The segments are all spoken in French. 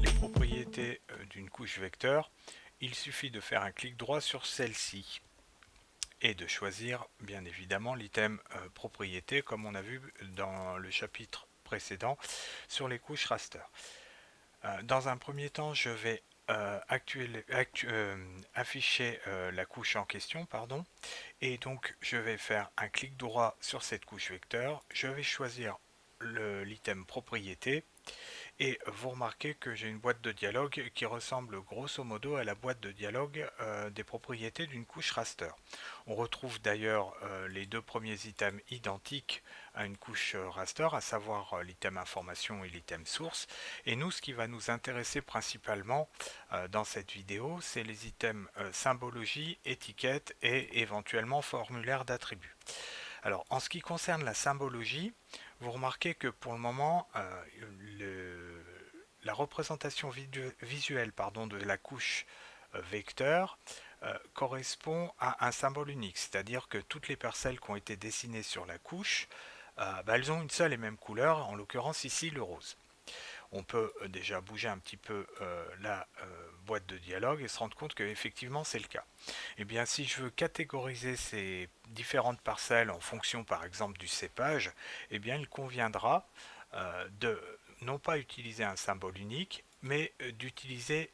les propriétés d'une couche vecteur, il suffit de faire un clic droit sur celle-ci et de choisir bien évidemment l'item propriété comme on a vu dans le chapitre précédent sur les couches raster. Dans un premier temps, je vais afficher la couche en question, pardon, et donc je vais faire un clic droit sur cette couche vecteur, je vais choisir l'item propriété et vous remarquez que j'ai une boîte de dialogue qui ressemble grosso modo à la boîte de dialogue des propriétés d'une couche raster. On retrouve d'ailleurs les deux premiers items identiques à une couche raster, à savoir l'item information et l'item source. Et nous, ce qui va nous intéresser principalement dans cette vidéo, c'est les items symbologie, étiquette et éventuellement formulaire d'attributs. Alors, en ce qui concerne la symbologie, vous remarquez que pour le moment, la représentation visuelle de la couche vecteur correspond à un symbole unique, c'est-à-dire que toutes les parcelles qui ont été dessinées sur la couche, elles ont une seule et même couleur, en l'occurrence ici le rose. On peut déjà bouger un petit peu la boîte de dialogue et se rendre compte que effectivement c'est le cas. Et bien si je veux catégoriser ces différentes parcelles en fonction par exemple du cépage, eh bien il conviendra de non pas utiliser un symbole unique, mais d'utiliser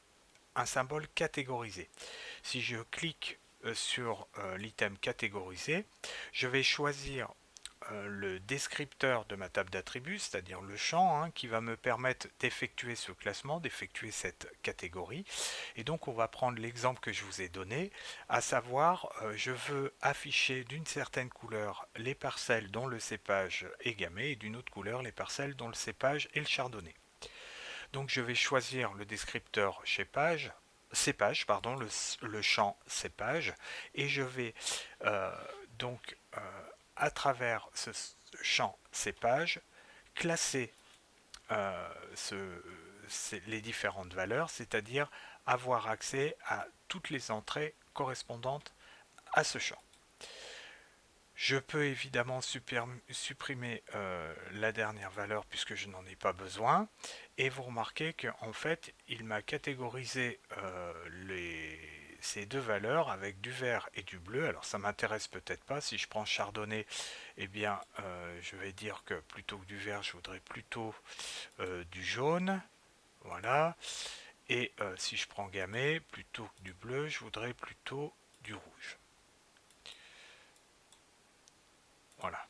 un symbole catégorisé. Si je clique sur l'item catégorisé, je vais choisir le descripteur de ma table d'attributs, c'est-à-dire le champ qui va me permettre d'effectuer ce classement, d'effectuer cette catégorie. Et donc on va prendre l'exemple que je vous ai donné, à savoir je veux afficher d'une certaine couleur les parcelles dont le cépage est gamay et d'une autre couleur les parcelles dont le cépage est le chardonnay. Donc je vais choisir le descripteur cépage, pardon, le champ cépage, et je vais donc à travers ce champ cépage classer euh, ce- les différentes valeurs, c'est-à-dire avoir accès à toutes les entrées correspondantes à ce champ. Je peux évidemment supprimer la dernière valeur puisque je n'en ai pas besoin. Et vous remarquez qu'en fait, il m'a catégorisé ces deux valeurs avec du vert et du bleu. Alors ça m'intéresse peut-être pas. Si je prends chardonnay, eh bien je vais dire que plutôt que du vert, je voudrais plutôt du jaune. Voilà. Et si je prends gamay, plutôt que du bleu, je voudrais plutôt du rouge. Voilà.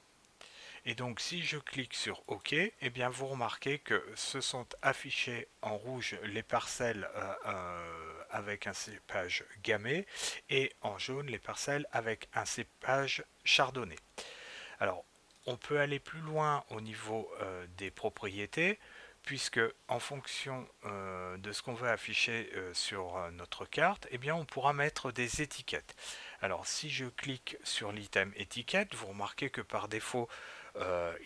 Et donc si je clique sur OK, eh bien vous remarquez que se sont affichées en rouge les parcelles avec un cépage gamay et en jaune les parcelles avec un cépage chardonnay. Alors on peut aller plus loin au niveau des propriétés puisque en fonction de ce qu'on veut afficher sur notre carte, eh bien on pourra mettre des étiquettes. Alors si je clique sur l'item étiquette, vous remarquez que par défaut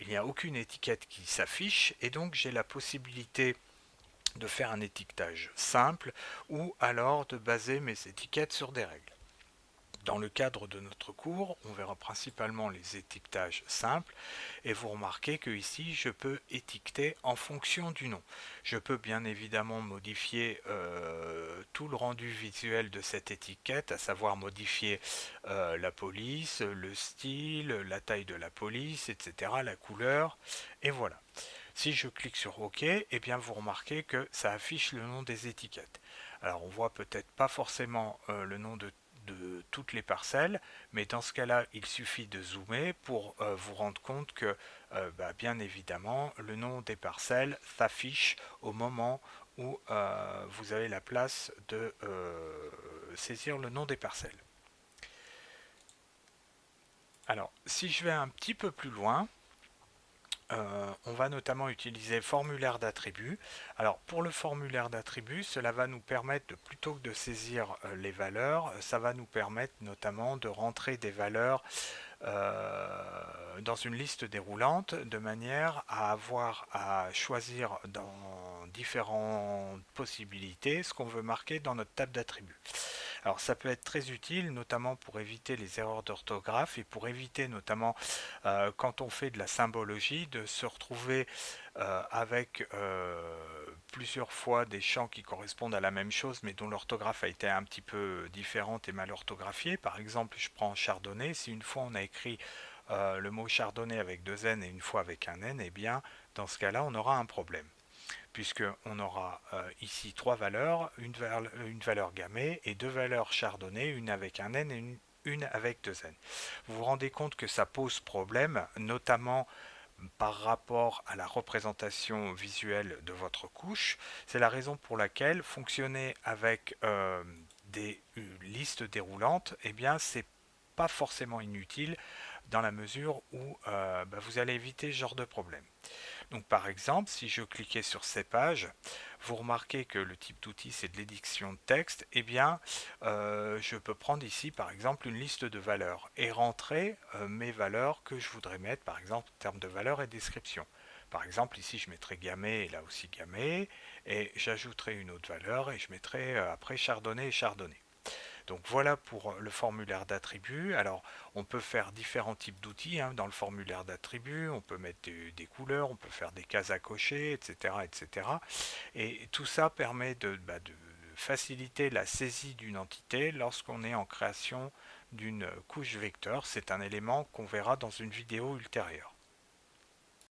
il n'y a aucune étiquette qui s'affiche et donc j'ai la possibilité de faire un étiquetage simple ou alors de baser mes étiquettes sur des règles. Dans le cadre de notre cours, on verra principalement les étiquetages simples et vous remarquez que ici je peux étiqueter en fonction du nom. Je peux bien évidemment modifier tout le rendu visuel de cette étiquette, à savoir modifier la police, le style, la taille de la police, etc., la couleur, et voilà. Si je clique sur OK, eh bien vous remarquez que ça affiche le nom des étiquettes. Alors on voit peut-être pas forcément le nom de toutes les parcelles, mais dans ce cas-là, il suffit de zoomer pour vous rendre compte que, bien évidemment, le nom des parcelles s'affiche au moment où vous avez la place de saisir le nom des parcelles. Alors, si je vais un petit peu plus loin, on va notamment utiliser le formulaire d'attributs. Alors pour le formulaire d'attributs, cela va nous permettre de, plutôt que de saisir les valeurs, ça va nous permettre notamment de rentrer des valeurs dans une liste déroulante de manière à avoir à choisir dans différentes possibilités ce qu'on veut marquer dans notre table d'attributs. Alors ça peut être très utile, notamment pour éviter les erreurs d'orthographe et pour éviter notamment quand on fait de la symbologie de se retrouver avec plusieurs fois des champs qui correspondent à la même chose mais dont l'orthographe a été un petit peu différente et mal orthographiée. Par exemple, je prends chardonnay, si une fois on a écrit le mot chardonnay avec deux N et une fois avec un N, eh bien dans ce cas-là on aura un problème puisqu'on aura ici trois valeurs, une valeur gammée et deux valeurs chardonnay, une avec un N et une avec deux N. Vous vous rendez compte que ça pose problème, notamment par rapport à la représentation visuelle de votre couche. C'est la raison pour laquelle fonctionner avec des listes déroulantes, eh bien c'est pas forcément inutile dans la mesure où vous allez éviter ce genre de problème. Donc par exemple, si je cliquais sur cépage, vous remarquez que le type d'outil c'est de l'édition de texte, eh bien je peux prendre ici par exemple une liste de valeurs et rentrer mes valeurs que je voudrais mettre par exemple en termes de valeurs et description. Par exemple ici je mettrai gammé et là aussi gammé et j'ajouterai une autre valeur et je mettrai après chardonnay et chardonnay. Donc voilà pour le formulaire d'attributs. Alors on peut faire différents types d'outils dans le formulaire d'attributs, on peut mettre couleurs, on peut faire des cases à cocher, etc. etc. Et tout ça permet de faciliter la saisie d'une entité lorsqu'on est en création d'une couche vecteur. C'est un élément qu'on verra dans une vidéo ultérieure.